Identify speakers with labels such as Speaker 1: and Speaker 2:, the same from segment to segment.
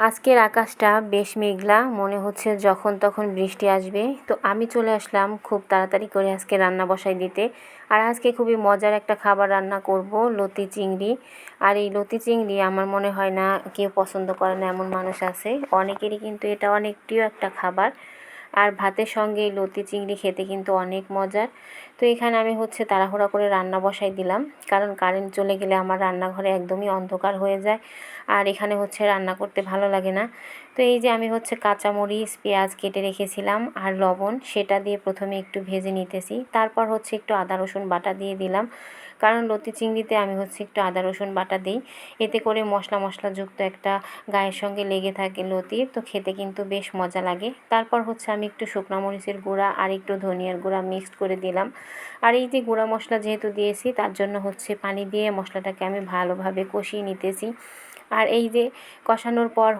Speaker 1: আজকের আকাশটা বেশ মেঘলা, মনে হচ্ছে যখন তখন বৃষ্টি আসবে। তো আমি চলে আসলাম খুব তাড়াতাড়ি করে আজকে রান্না বসাই দিতে। আর আজকে খুবই মজার একটা খাবার রান্না করব, লতি চিংড়ি। আর এই লতি চিংড়ি আমার মনে হয় না কেউ পছন্দ করে না এমন মানুষ আছে, অনেকেরই কিন্তু এটা অনেক প্রিয় একটা খাবার। আর ভাতের সঙ্গে এই লতি চিংড়ি খেতে কিন্তু অনেক মজার। তো এখানে আমি তাড়াহুড়া করে রান্না বসাই দিলাম, কারণ কারেন্ট চলে গেলে আমার রান্নাঘরে একদমই অন্ধকার হয়ে যায়। আর এখানে রান্না করতে ভালো লাগে না। তো এই যে আমি কাঁচামরিচ পেঁয়াজ কেটে রেখেছিলাম আর লবণ, সেটা দিয়ে প্রথমে একটু ভেজে নিতেছি। তারপর একটু আদা রসুন বাটা দিয়ে দিলাম, কারণ লতি চিংড়িতে আমি একটু আদা রসুন বাটা দিই। এতে করে মশলা মশলাযুক্ত একটা গায়ের সঙ্গে লেগে থাকে লতির, তো খেতে কিন্তু বেশ মজা লাগে। তারপর আমি একটু শুকনো মরিচের গুঁড়া আর একটু ধনিয়ার গুঁড়া মিক্সড করে দিলাম। আর এই যে গুঁড়া মশলা যেহেতু দিয়েছি, তার জন্য পানি দিয়ে মশলাটাকে আমি ভালোভাবে কষিয়ে নিতেছি। আর এই যে কষানোর পর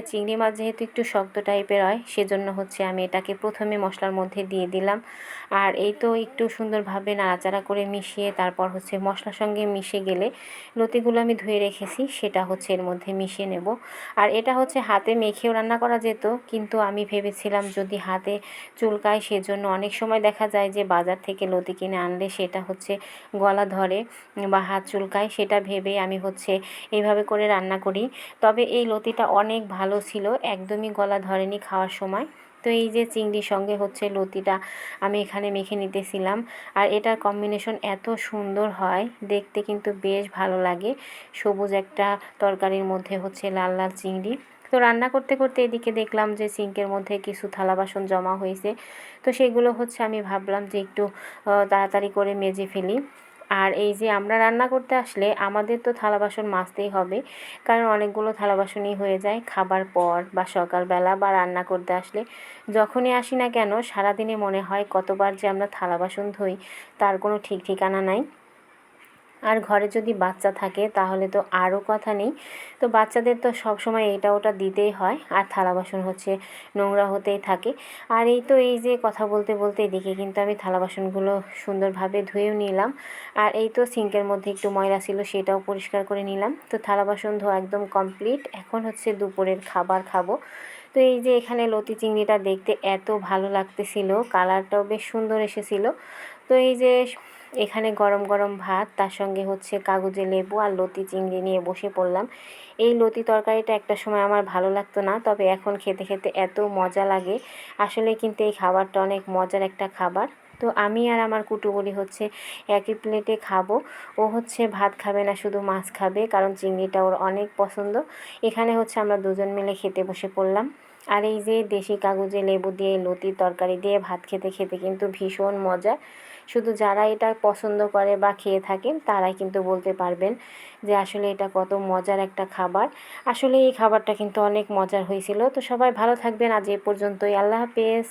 Speaker 1: চিংড়ি মাছ যেহেতু একটু শক্ত টাইপের হয়, সেজন্য আমি এটাকে প্রথমে মশলার মধ্যে দিয়ে দিলাম। আর এই তো একটু সুন্দরভাবে নাড়াচাড়া করে মিশিয়ে তারপর মশলার সঙ্গে মিশে গেলে লতিগুলো আমি ধুয়ে রেখেছি সেটা এর মধ্যে মিশিয়ে নেব। আর এটা হাতে মেখেও রান্না করা যেত, কিন্তু আমি ভেবেছিলাম যদি হাতে চুলকায়, সেজন্য অনেক সময় দেখা যায় যে বাজার থেকে লতি কিনে আনলে সেটা গলা ধরে বা হাত চুলকায়, সেটা ভেবেই আমি এইভাবে করে রান্না করি। তবে এই লতিটা অনেক ভালো ছিল, একদমই গলা ধরেনি খাওয়ার সময়। তো এই যে চিংড়ির সঙ্গে লতিটা আমি এখানে মেখে নিতেছিলাম। আর এটার কম্বিনেশন এত সুন্দর হয়, দেখতে কিন্তু বেশ ভালো লাগে। সবুজ একটা তরকারির মধ্যে লাল লাল চিংড়ি। তো রান্না করতে করতে এদিকে দেখলাম যে সিঙ্কের মধ্যে কিছু থালা বাসন জমা হয়েছে। তো সেগুলো আমি ভাবলাম যে একটু তাড়াতাড়ি করে মেজে ফেলি। আর এই যে আমরা রান্না করতে আসলে আমাদের তো থালা বাসন মাজতেই হবে, কারণ অনেকগুলো থালা বাসনই হয়ে যায় খাবার পর বা সকালবেলা বা রান্না করতে আসলে। যখনই আসি না কেন সারাদিনে মনে হয় কতবার যে আমরা থালা বাসন ধুই, তার কোনো ঠিক ঠিকানা নাই। আর ঘরে যদি বাচ্চা থাকে তাহলে তো আরও কথা নেই। তো বাচ্চাদের তো সব সময় এটা ওটা দিতেই হয়, আর থালা বাসন নোংরা হতেই থাকে। আর এই তো এই যে কথা বলতে বলতে এদিকে কিন্তু আমি থালা বাসনগুলো সুন্দরভাবে ধুয়েও নিলাম। আর এই তো সিঙ্কের মধ্যে একটু ময়লা ছিল, সেটাও পরিষ্কার করে নিলাম। তো থালা বাসন ধোয়া একদম কমপ্লিট। এখন দুপুরের খাবার খাবো। তো এই যে এখানে লতি চিংড়িটা দেখতে এত ভালো লাগতেছিল, কালারটাও বেশ সুন্দর এসেছিল। তো এই যে এখানে গরম গরম ভাত, তার সঙ্গে কাগজে লেবু আর লতি চিংড়ি নিয়ে বসে পড়লাম। এই লতি তরকারিটা একটা সময় আমার ভালো লাগতো না, তবে এখন খেতে খেতে এত মজা লাগে। আসলে কিন্তু এই খাবারটা অনেক মজার একটা খাবার। তো আমি আর আমার কুটু বলি একই প্লেটে খাবো। ও ভাত খাবে না, শুধু মাছ খাবে, কারণ চিংড়িটা ওর অনেক পছন্দ। এখানে আমরা দুজন মিলে খেতে বসে পড়লাম। আর এই যে দেশি কাগজে লেবু দিয়ে লতির তরকারি দিয়ে ভাত খেতে খেতে কিন্তু ভীষণ মজা। শুধু যারা এটা পছন্দ করে বা খেয়ে থাকেন তারাই কিন্তু বলতে পারবেন যে আসলে এটা কত মজার একটা খাবার। আসলে এই খাবারটা কিন্তু অনেক মজার হয়েছিল। তো সবাই ভালো থাকবেন, আজ এ পর্যন্তই। আল্লাহ হাফেজ।